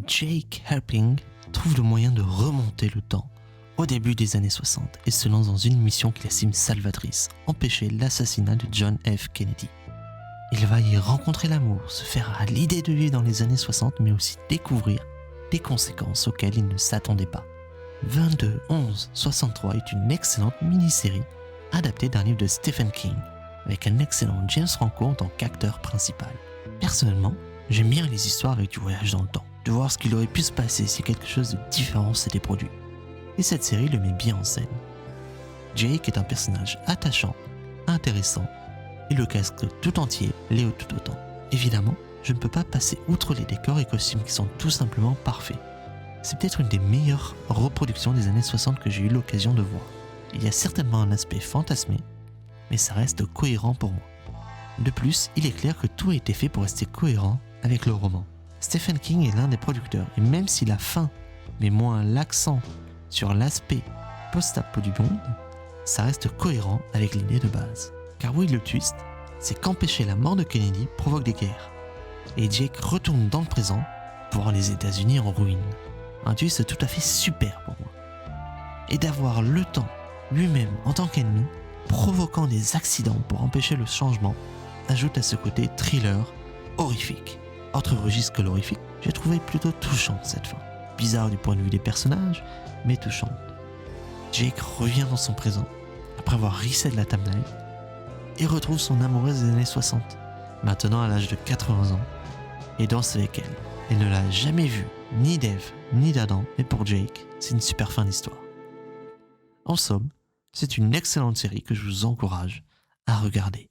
Jake Helping trouve le moyen de remonter le temps au début des années 60 et se lance dans une mission qu'il estime salvatrice, empêcher l'assassinat de John F. Kennedy. Il va y rencontrer l'amour, se faire à l'idée de vivre dans les années 60, mais aussi découvrir des conséquences auxquelles il ne s'attendait pas. 22-11-63 est une excellente mini-série adaptée d'un livre de Stephen King, avec un excellent James Franco en tant qu'acteur principal. Personnellement, j'aime bien les histoires avec du voyage dans le temps, de voir ce qu'il aurait pu se passer si quelque chose de différent s'était produit. Et cette série le met bien en scène. Jake est un personnage attachant, intéressant, et le casque tout entier l'est tout autant. Évidemment, je ne peux pas passer outre les décors et costumes qui sont tout simplement parfaits. C'est peut-être une des meilleures reproductions des années 60 que j'ai eu l'occasion de voir. Il y a certainement un aspect fantasmé, mais ça reste cohérent pour moi. De plus, il est clair que tout a été fait pour rester cohérent avec le roman. Stephen King est l'un des producteurs, et même si la fin met moins l'accent sur l'aspect post-apo du monde, ça reste cohérent avec l'idée de base. Car oui, le twist, c'est qu'empêcher la mort de Kennedy provoque des guerres. Et Jake retourne dans le présent pour voir les États-Unis en ruine. Un twist tout à fait super pour moi. Et d'avoir le temps lui-même en tant qu'ennemi, provoquant des accidents pour empêcher le changement, ajoute à ce côté thriller horrifique. Autre registre que l'horrifique, j'ai trouvé plutôt touchante cette fin. Bizarre du point de vue des personnages, mais touchante. Jake revient dans son présent, après avoir reset la timeline, et retrouve son amoureuse des années 60, maintenant à l'âge de 80 ans, et danse avec elle. Elle ne l'a jamais vue, ni d'Eve, ni d'Adam, mais pour Jake, c'est une super fin d'histoire. En somme, c'est une excellente série que je vous encourage à regarder.